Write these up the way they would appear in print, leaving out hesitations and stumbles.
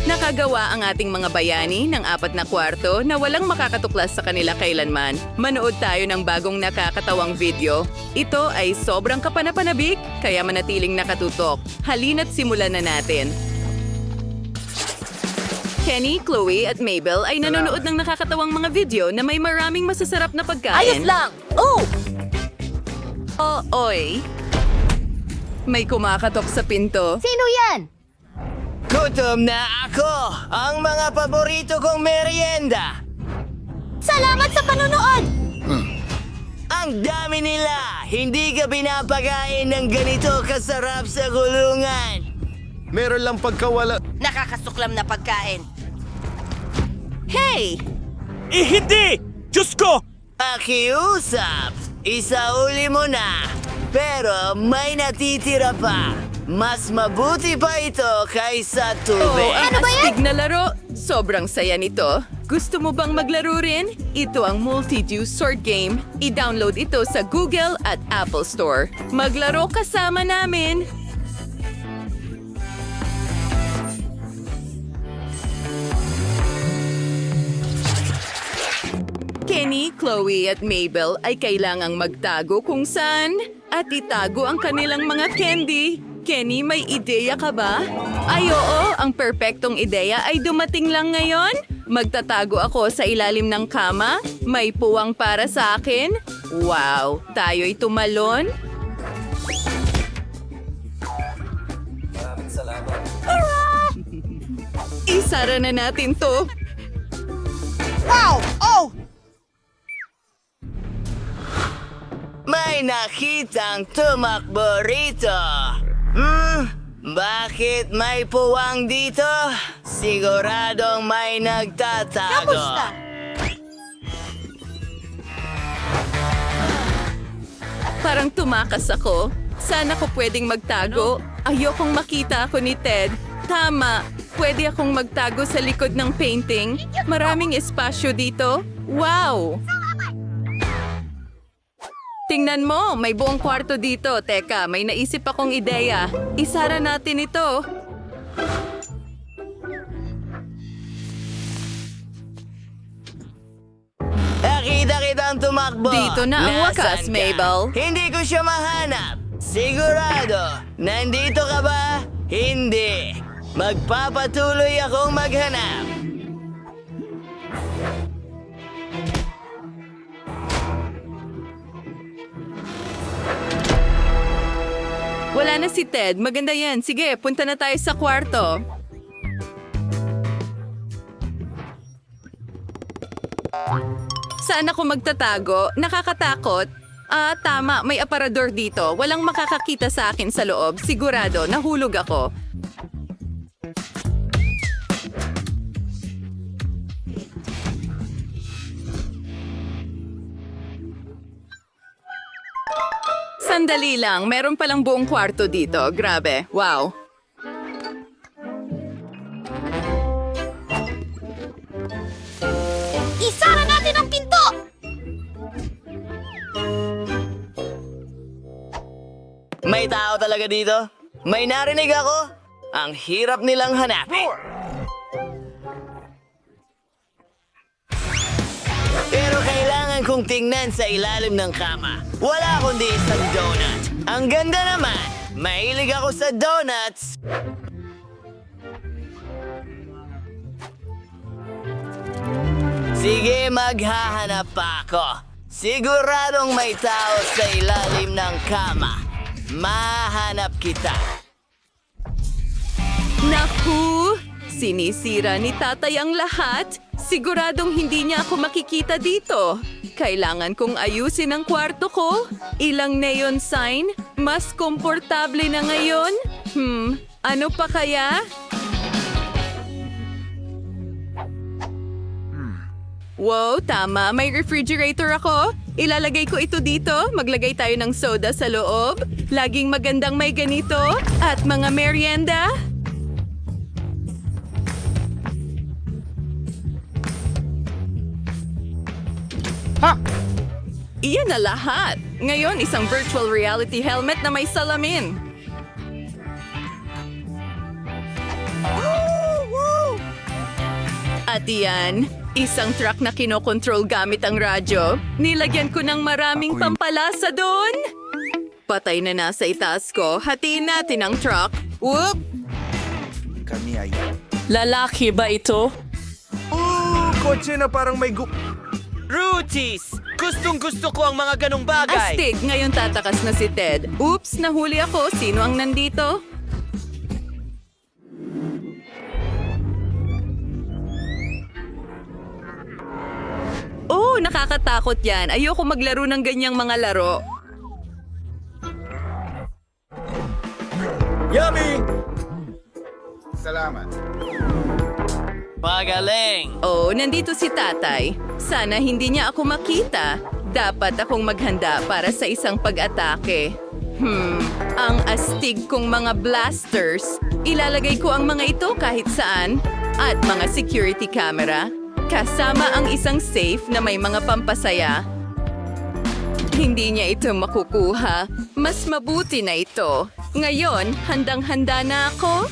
Nakagawa ang ating mga bayani ng 4 na kwarto na walang makakatuklas sa kanila kailanman. Manood tayo ng bagong nakakatawang video. Ito ay sobrang kapanapanabik, kaya manatiling nakatutok. Halina't simulan na natin. Kenny, Chloe at Mabel ay nanonood ng nakakatawang mga video na may maraming masasarap na pagkain. Ayos lang! Oh! Oy. May kumakatok sa pinto. Sino yan? Gutom na ako! Ang mga paborito kong merienda! Salamat sa panonood! Ang dami nila! Hindi ka pinapakain ng ganito kasarap sa kulungan! Meron lang pagkawala. Nakakasuklam na pagkain. Hey! Hindi! Diyos ko! Pakiusap! Isauli mo na! Pero may natitira pa! Mas mabuti pa ito kaysa tubig! ano ba yan? Astig na laro. Sobrang saya nito. Gusto mo bang maglaro rin? Ito ang Multi-Juice Sort Game. I-download ito sa Google at Apple Store. Maglaro kasama namin! Kenny, Chloe at Mabel ay kailangang magtago kung saan at itago ang kanilang mga candy. Kenny, may ideya ka ba? Ay oo, ang perpektong ideya ay dumating lang ngayon. Magtatago ako sa ilalim ng kama. May puwang para sa akin. Wow, tayo'y tumalon. Isara na natin to. Wow! Oh! May nakitang tumakbo rito! Bakit may puwang dito? Siguradong may nagtatago. Kamusta? Parang tumakas ako. Sana ko pwedeng magtago. Ayokong makita ako ni Ted. Tama, pwede akong magtago sa likod ng painting. Maraming espasyo dito. Wow! Tingnan mo, may buong kwarto dito. Teka, may naisip akong ideya. Isara natin ito. Nakita kitang tumakbo. Dito na ang wakas, Nasaan ka? Mabel. Hindi ko siya mahanap. Sigurado. Nandito ka ba? Hindi. Magpapatuloy akong maghanap. Wala na si Ted. Maganda yan. Sige, punta na tayo sa kwarto. Saan ako magtatago? Nakakatakot. Tama. May aparador dito. Walang makakakita sa akin sa loob. Sigurado, nahulog ako. Sandali lang. Meron palang buong kwarto dito. Grabe. Wow. Isara natin ang pinto! May tao talaga dito? May narinig ako? Ang hirap nilang hanapin. Pero kailangan kong tingnan sa ilalim ng kama. Wala kundi isang donut. Ang ganda naman. Mahilig ako sa donuts. Sige, maghahanap pa ako. Siguradong may tao sa ilalim ng kama. Mahanap kita. Naku! Sinisira ni tatay ang lahat. Siguradong hindi niya ako makikita dito. Kailangan kong ayusin ang kwarto ko. Ilang neon sign. Mas komportable na ngayon. Ano pa kaya? Wow, tama. May refrigerator ako. Ilalagay ko ito dito. Maglagay tayo ng soda sa loob. Laging magandang may ganito. At mga merienda. Iyan na lahat. Ngayon, isang virtual reality helmet na may salamin. At iyan, isang truck na kinokontrol gamit ang radyo. Nilagyan ko ng maraming pampalasa doon. Patay na nasa itaas ko. Hatiin natin ang truck. Whoop! Lalaki ba ito? Kotse na parang may Rutis! Gustong gusto ko ang mga ganong bagay! Astig, ngayon tatakas na si Ted. Oops, nahuli ako. Sino ang nandito? Oh, nakakatakot yan. Ayoko maglaro ng ganyang mga laro. Yummy! Magaling! Oh, nandito si tatay. Sana hindi niya ako makita. Dapat akong maghanda para sa isang pag-atake. Ang astig kong mga blasters. Ilalagay ko ang mga ito kahit saan. At mga security camera. Kasama ang isang safe na may mga pampasaya. Hindi niya ito makukuha. Mas mabuti na ito. Ngayon, handang-handa na ako.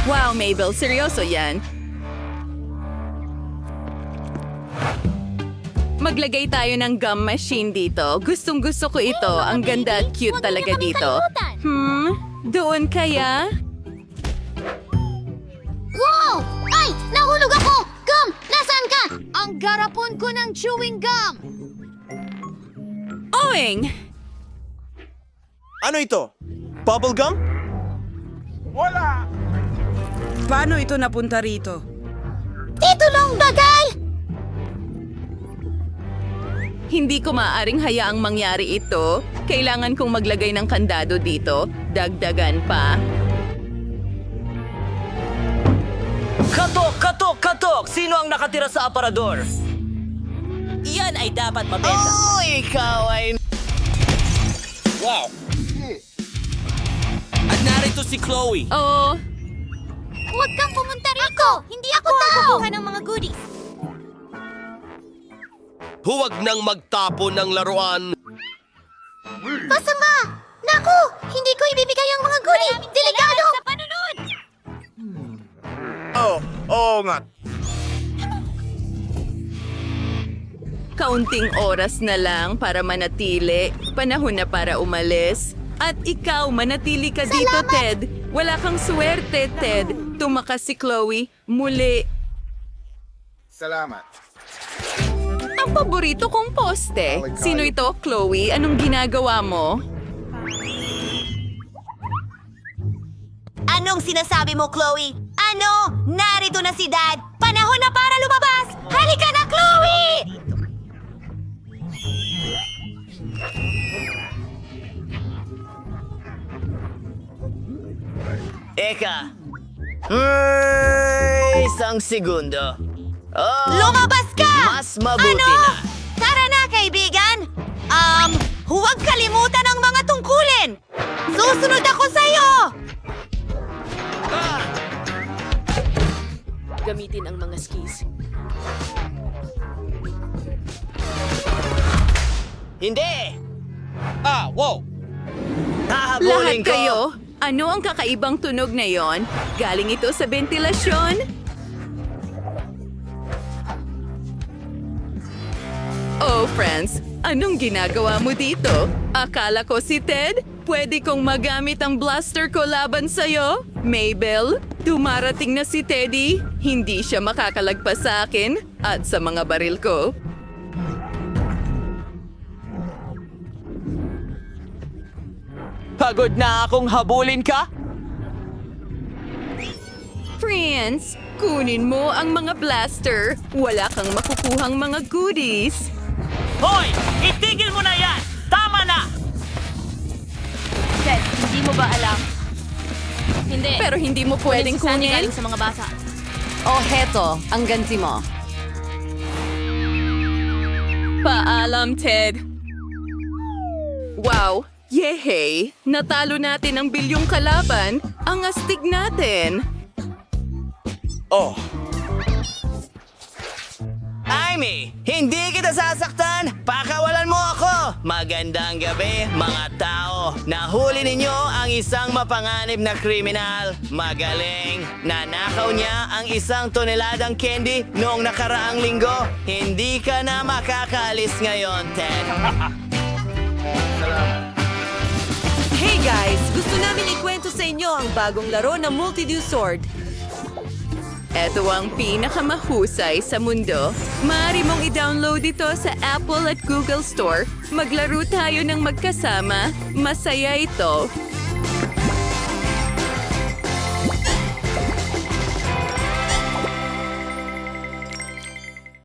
Wow, Mabel, seryoso yan. Maglagay tayo ng gum machine dito. Gustong-gusto ko ito. Ang ganda at cute talaga dito. Doon kaya? Wow! Ay! Nahulog ako! Gum! Nasaan ka? Ang garapon ko ng chewing gum! Oing! Ano ito? Bubblegum? Paano ito napunta rito? Titulong bagay! Hindi ko maaaring hayaang mangyari ito. Kailangan kong maglagay ng kandado dito. Dagdagan pa. Katok! Katok! Katok! Sino ang nakatira sa aparador? Iyan ay dapat mabenta. Oh, ikaw ay... Wow! At narito si Chloe. Oh, Huwag kang pumunta rito! Hindi ako tao! Kukuha ng mga goodies. Huwag nang magtapon ng laruan. Masama! Naku! Hindi ko ibibigay ang mga goodies! Delikado! Sa panunod! Oo nga. kaunting oras na lang para manatili. Panahon na para umalis. At ikaw, manatili ka dito, Ted. Wala kang swerte, Ted. Tumakas si Chloe. Muli. Salamat. Ang paborito kong poste. Sino ito, Chloe? Anong ginagawa mo? Anong sinasabi mo, Chloe? Ano? Narito na si Dad! Panahon na para lumabas! Halika na, Chloe! Eka. Isang segundo. Oh, Lumabas ka! mas mabuti ano? na. Tara na, kaibigan! Huwag kalimutan ang mga tungkulin! Susunod ako sa'yo! Gamitin ang mga skis. Hindi! Wow! Lahat Hahabulin ko. kayo? Ano ang kakaibang tunog na yon? Galing ito sa ventilasyon? Oh, friends, anong ginagawa mo dito? Akala ko si Ted? Pwede kong magamit ang blaster ko laban sa'yo? Mabel, dumarating na si Teddy. Hindi siya makakalagpas sa akin at sa mga baril ko. Pagod na akong habulin ka? Friends, kunin mo ang mga blaster. Wala kang makukuhang mga goodies. Hoy! Itigil mo na yan! Tama na! Ted, hindi mo ba alam? Hindi. Pero hindi mo pwedeng kunin. sa mga bata. Oh, heto, ang ganti mo. Paalam, Ted. Wow, yehey! Natalo natin ang bilyong kalaban. Ang astig natin. Oh. Amy, hindi kita sasaktan! Pakawalan mo ako! Magandang gabi, mga tao! Nahuli ninyo ang isang mapanganib na kriminal. Magaling! Nanakaw niya ang 1 toneladang candy noong nakaraang linggo. Hindi ka na makakaalis ngayon, Ted. Hey guys! Gusto namin ikwento sa inyo ang bagong laro na Multi-Do Sword. Ito ang pinakamahusay sa mundo. Maaari mong i-download ito sa Apple at Google Store. Maglaro tayo ng magkasama. Masaya ito.